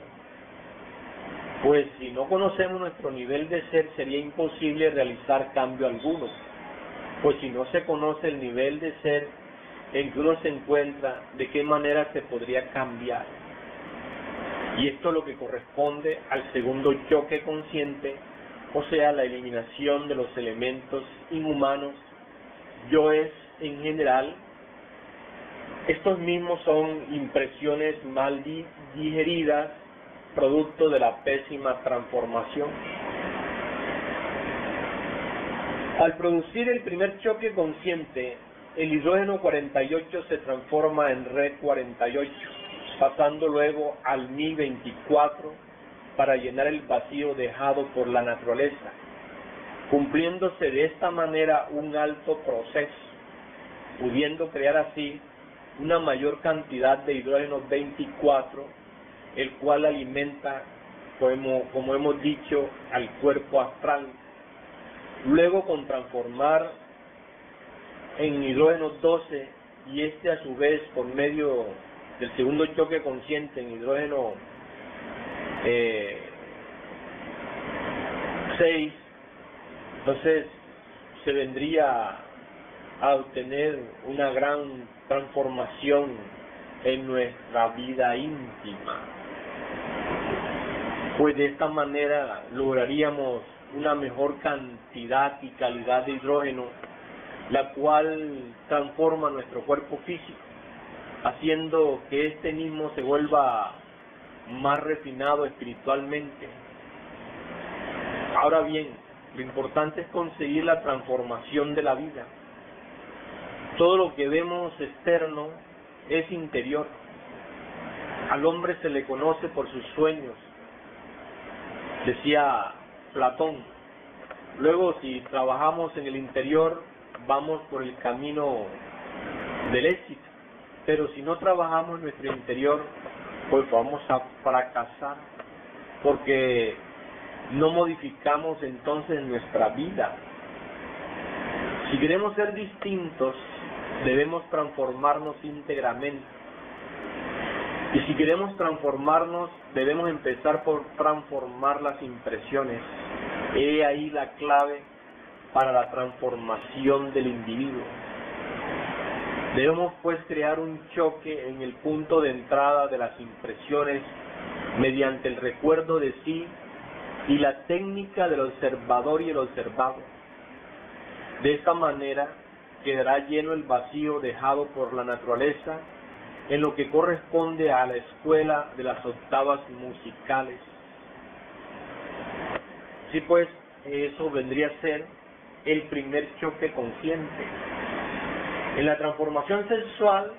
A: Pues si no conocemos nuestro nivel de ser, sería imposible realizar cambio alguno. Pues si no se conoce el nivel de ser en que uno se encuentra, ¿de qué manera se podría cambiar? Y esto es lo que corresponde al segundo choque consciente, o sea, la eliminación de los elementos inhumanos, yoes en general. Estos mismos son impresiones mal digeridas, producto de la pésima transformación. Al producir el primer choque consciente, el hidrógeno 48 se transforma en Re 48, pasando luego al Mi 24 para llenar el vacío dejado por la naturaleza, cumpliéndose de esta manera un alto proceso, pudiendo crear así una mayor cantidad de hidrógeno 24, el cual alimenta, como hemos dicho, al cuerpo astral. Luego, con transformar en hidrógeno 12, y este a su vez por medio del segundo choque consciente en hidrógeno 6, entonces se vendría a obtener una gran transformación en nuestra vida íntima. Pues de esta manera lograríamos una mejor cantidad y calidad de hidrógeno, la cual transforma nuestro cuerpo físico, haciendo que este mismo se vuelva más refinado espiritualmente. Ahora bien, lo importante es conseguir la transformación de la vida. Todo lo que vemos externo es interior. Al hombre se le conoce por sus sueños, decía Platón. Luego, si trabajamos en el interior, vamos por el camino del éxito. Pero si no trabajamos en nuestro interior, pues vamos a fracasar, porque no modificamos entonces nuestra vida. Si queremos ser distintos, debemos transformarnos íntegramente. Y si queremos transformarnos, debemos empezar por transformar las impresiones. He ahí la clave para la transformación del individuo. Debemos pues crear un choque en el punto de entrada de las impresiones mediante el recuerdo de sí y la técnica del observador y el observado. De esta manera quedará lleno el vacío dejado por la naturaleza en lo que corresponde a la escuela de las octavas musicales. Sí, pues, eso vendría a ser el primer choque consciente. En la transformación sexual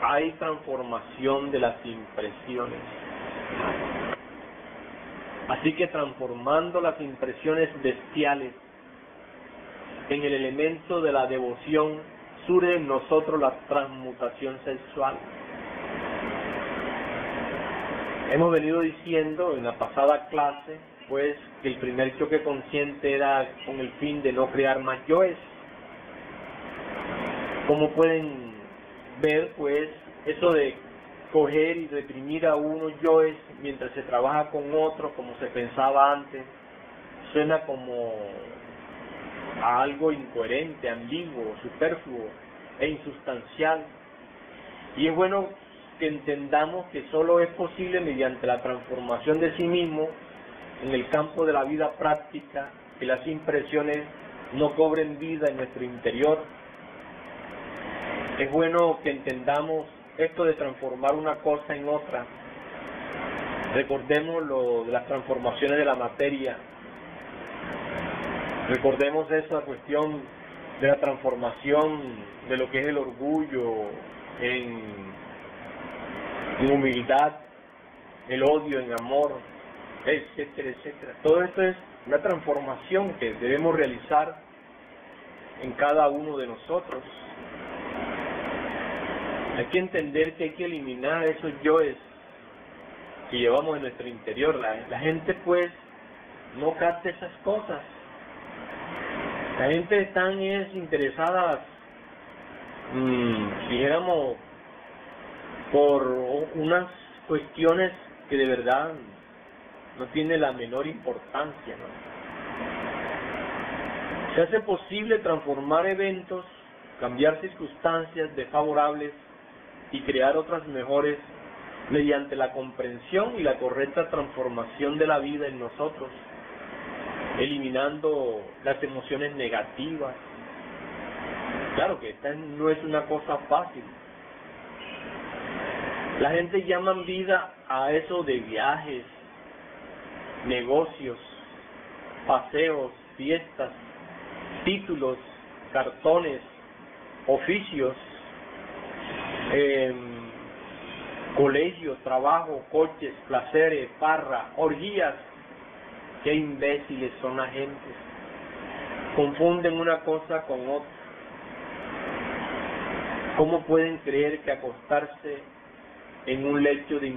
A: hay transformación de las impresiones. Así que transformando las impresiones bestiales en el elemento de la devoción, surge en nosotros la transmutación sexual. Hemos venido diciendo en la pasada clase, pues, que el primer choque consciente era con el fin de no crear más yoes. Como pueden ver, pues, eso de coger y reprimir a unos yoes mientras se trabaja con otros, como se pensaba antes, suena como a algo incoherente, ambiguo, superfluo e insustancial. Y es bueno que entendamos que solo es posible mediante la transformación de sí mismo en el campo de la vida práctica, que las impresiones no cobren vida en nuestro interior. Es bueno que entendamos esto de transformar una cosa en otra. Recordemos lo de las transformaciones de la materia. Recordemos esa cuestión de la transformación de lo que es el orgullo en humildad, el odio en amor, etcétera, etcétera. Todo esto es una transformación que debemos realizar en cada uno de nosotros. Hay que entender que hay que eliminar esos yoes que llevamos en nuestro interior. La gente, pues, no capta esas cosas. La gente está interesada, dijéramos, por unas cuestiones que de verdad no tienen la menor importancia, ¿no? Se hace posible transformar eventos, cambiar circunstancias desfavorables y crear otras mejores mediante la comprensión y la correcta transformación de la vida en nosotros, eliminando las emociones negativas. Claro que esta no es una cosa fácil. La gente llama vida a eso de viajes, negocios, paseos, fiestas, títulos, cartones, oficios, colegios, trabajo, coches, placeres, farra, orgías. Qué imbéciles son la gente. Confunden una cosa con otra. ¿Cómo pueden creer que acostarse en un lecho de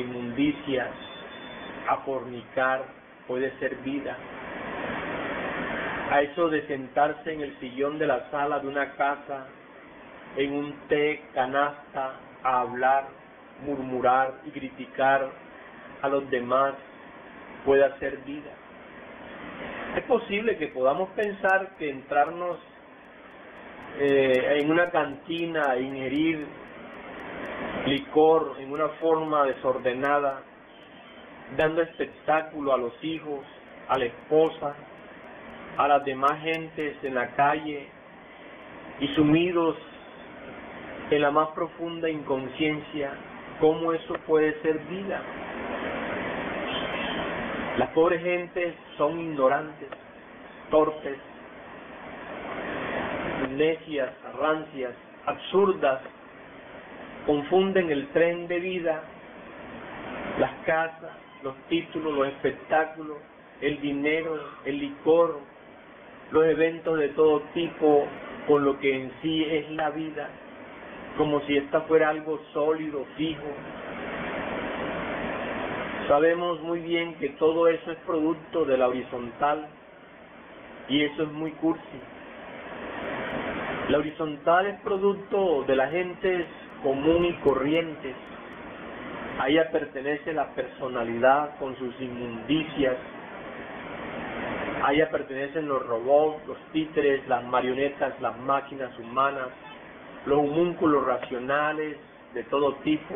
A: inmundicias, a fornicar, puede ser vida? A eso de sentarse en el sillón de la sala de una casa, en un té canasta, a hablar, murmurar y criticar a los demás, puede ser vida. Es posible que podamos pensar que entrarnos en una cantina e ingerir licor en una forma desordenada, dando espectáculo a los hijos, a la esposa, a las demás gentes en la calle y sumidos en la más profunda inconsciencia, ¿cómo eso puede ser vida? Las pobres gentes son ignorantes, torpes, necias, rancias, absurdas, confunden el tren de vida, las casas, los títulos, los espectáculos, el dinero, el licor, los eventos de todo tipo, con lo que en sí es la vida, como si esta fuera algo sólido, fijo. Sabemos muy bien que todo eso es producto de la horizontal, y eso es muy cursi. La horizontal es producto de la gente común y corrientes. A ella pertenece la personalidad con sus inmundicias. A ella pertenecen los robots, los títeres, las marionetas, las máquinas humanas, los homúnculos racionales de todo tipo,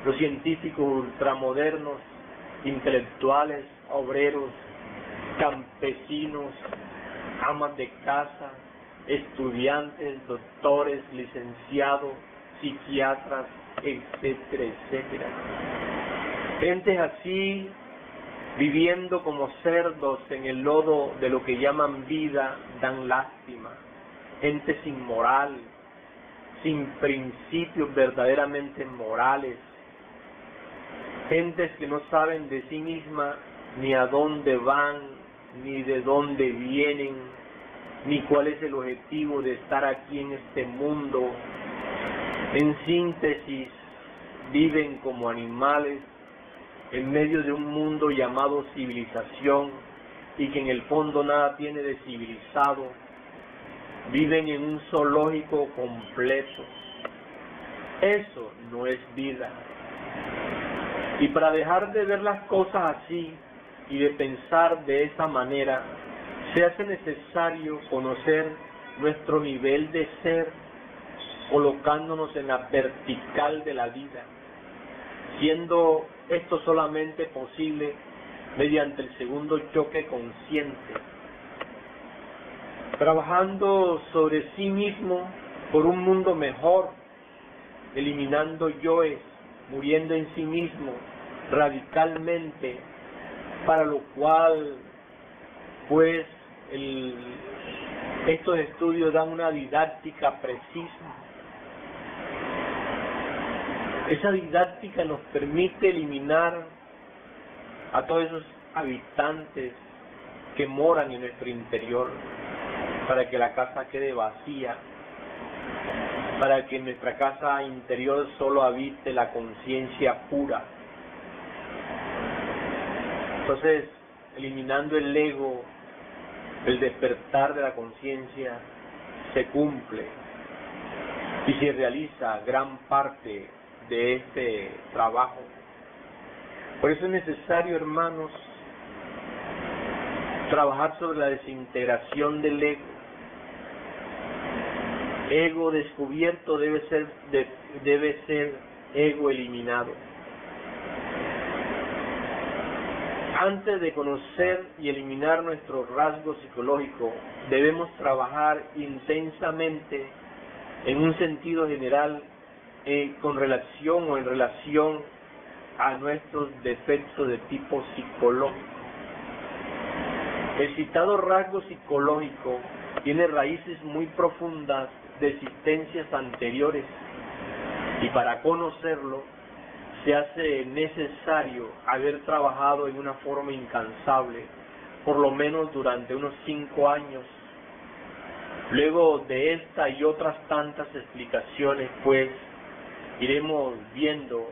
A: los científicos ultramodernos, intelectuales, obreros, campesinos, amas de casa, estudiantes, doctores, licenciados, psiquiatras, etcétera, etcétera. Gentes así, viviendo como cerdos en el lodo de lo que llaman vida, dan lástima. Gente sin moral, sin principios verdaderamente morales. Gentes que no saben de sí misma ni a dónde van, ni de dónde vienen, ni cuál es el objetivo de estar aquí en este mundo. En síntesis, viven como animales en medio de un mundo llamado civilización y que en el fondo nada tiene de civilizado. Viven en un zoológico completo. Eso no es vida. Y para dejar de ver las cosas así y de pensar de esa manera, se hace necesario conocer nuestro nivel de ser, colocándonos en la vertical de la vida, siendo esto solamente posible mediante el segundo choque consciente, trabajando sobre sí mismo por un mundo mejor, eliminando yoes, muriendo en sí mismo radicalmente, para lo cual pues estos estudios dan una didáctica precisa. Esa didáctica nos permite eliminar a todos esos habitantes que moran en nuestro interior, para que la casa quede vacía, para que en nuestra casa interior solo habite la conciencia pura. Entonces, eliminando el ego, el despertar de la conciencia se cumple y se realiza gran parte de este trabajo. Por eso es necesario, hermanos, trabajar sobre la desintegración del ego. Ego descubierto debe ser ego eliminado. Antes de conocer y eliminar nuestro rasgo psicológico, debemos trabajar intensamente en un sentido general en relación a nuestros defectos de tipo psicológico. El citado rasgo psicológico tiene raíces muy profundas de existencias anteriores, y para conocerlo se hace necesario haber trabajado en una forma incansable, por lo menos durante unos 5 años. Luego de esta y otras tantas explicaciones, pues, iremos viendo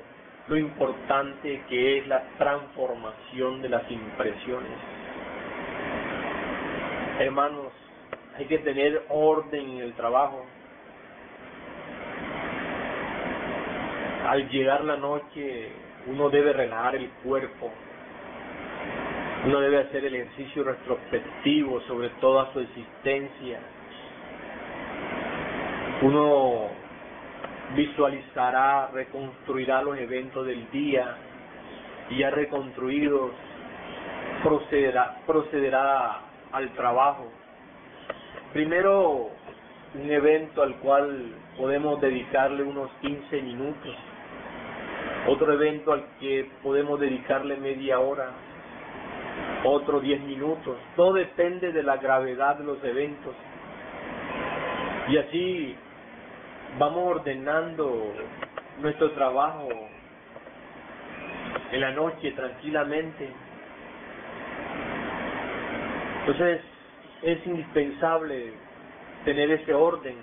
A: lo importante que es la transformación de las impresiones. Hermanos, hay que tener orden en el trabajo. Al llegar la noche, uno debe relajar el cuerpo. Uno debe hacer el ejercicio retrospectivo sobre toda su existencia. Uno visualizará, reconstruirá los eventos del día, y ya reconstruidos procederá al trabajo. Primero, un evento al cual podemos dedicarle unos 15 minutos, otro evento al que podemos dedicarle media hora, otro 10 minutos, todo depende de la gravedad de los eventos. Y así vamos ordenando nuestro trabajo en la noche tranquilamente. Entonces es indispensable tener ese orden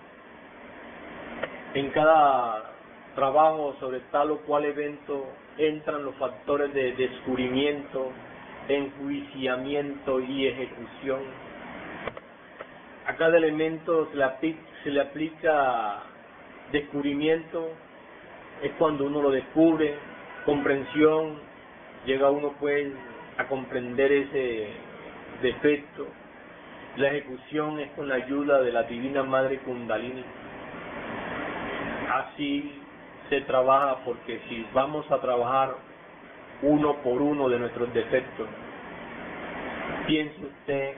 A: en cada trabajo. Sobre tal o cual evento entran los factores de descubrimiento, enjuiciamiento y ejecución. A cada elemento se le aplica descubrimiento, es cuando uno lo descubre. Comprensión, llega uno pues a comprender ese defecto. La ejecución es con la ayuda de la Divina Madre Kundalini. Así se trabaja, porque si vamos a trabajar uno por uno de nuestros defectos, piense usted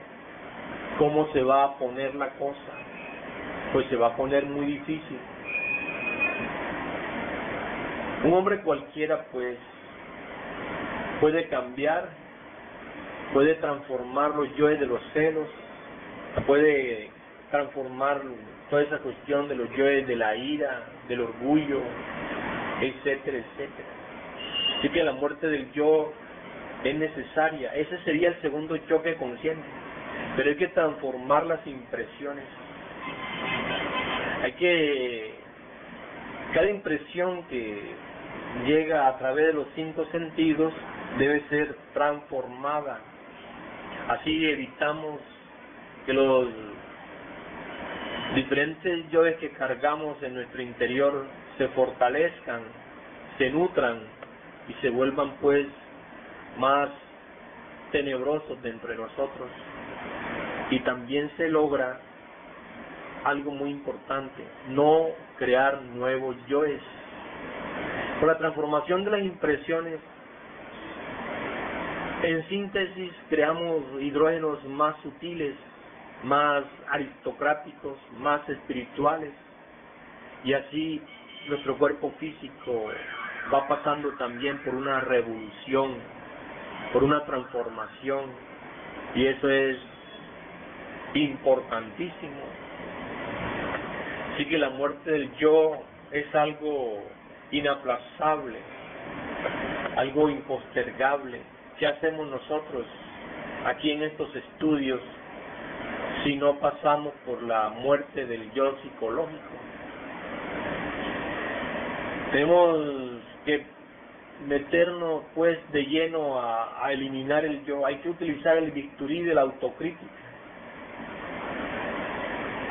A: cómo se va a poner la cosa. Pues se va a poner muy difícil. Un hombre cualquiera, pues, puede cambiar, puede transformar los yoes de los celos, puede transformar toda esa cuestión de los yoes de la ira, del orgullo, etcétera, etcétera. Así que la muerte del yo es necesaria. Ese sería el segundo choque consciente. Pero hay que transformar las impresiones. Cada impresión que llega a través de los 5 sentidos debe ser transformada. Así evitamos que los diferentes yoes que cargamos en nuestro interior se fortalezcan, se nutran y se vuelvan pues más tenebrosos dentro de nosotros. Y también se logra algo muy importante: no crear nuevos yoes. Con la transformación de las impresiones, en síntesis, creamos hidrógenos más sutiles, más aristocráticos, más espirituales, y así nuestro cuerpo físico va pasando también por una revolución, por una transformación, y eso es importantísimo. Así que la muerte del yo es algo inaplazable, algo impostergable. ¿Qué hacemos nosotros aquí en estos estudios si no pasamos por la muerte del yo psicológico? Tenemos que meternos pues de lleno a eliminar el yo. Hay que utilizar el bisturí de la autocrítica.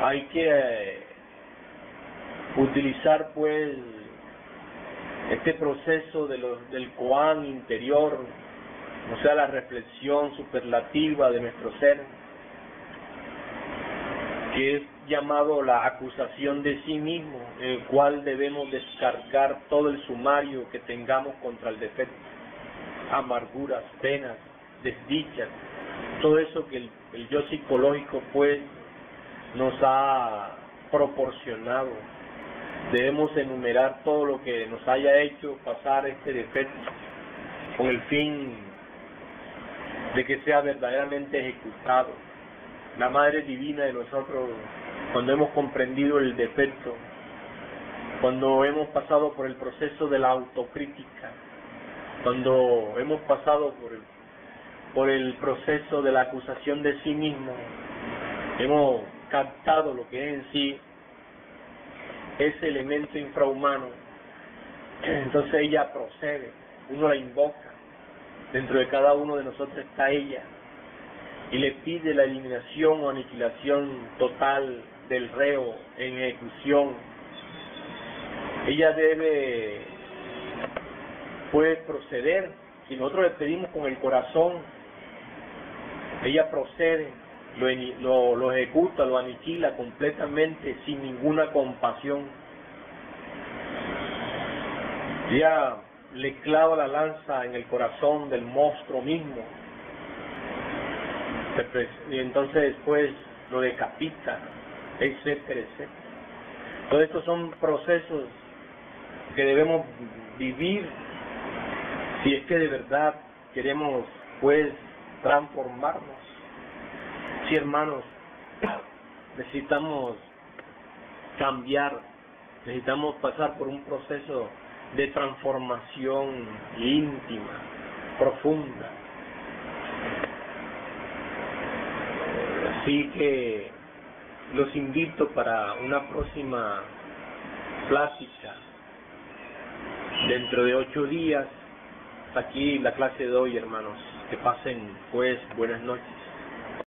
A: Hay que utilizar pues este proceso del koan interior, o sea, la reflexión superlativa de nuestro ser, que es llamado la acusación de sí mismo, en el cual debemos descargar todo el sumario que tengamos contra el defecto, amarguras, penas, desdichas, todo eso que el yo psicológico pues nos ha proporcionado. Debemos enumerar todo lo que nos haya hecho pasar este defecto, con el fin de que sea verdaderamente ejecutado. La Madre Divina de nosotros, cuando hemos comprendido el defecto, cuando hemos pasado por el proceso de la autocrítica, cuando hemos pasado por el proceso de la acusación de sí mismo, hemos captado lo que es en sí ese elemento infrahumano, entonces ella procede, uno la invoca, dentro de cada uno de nosotros está ella, y le pide la eliminación o aniquilación total del reo en ejecución. Ella debe pues proceder, si nosotros le pedimos con el corazón, ella procede, lo ejecuta, lo aniquila completamente, sin ninguna compasión. Ella le clava la lanza en el corazón del monstruo mismo, y entonces después lo decapita, etcétera, etcétera. Todos estos son procesos que debemos vivir si es que de verdad queremos pues transformarnos. Sí, hermanos, necesitamos cambiar, necesitamos pasar por un proceso de transformación íntima, profunda. Así que los invito para una próxima plática dentro de 8 días. Aquí la clase de hoy, hermanos. Que pasen pues buenas noches.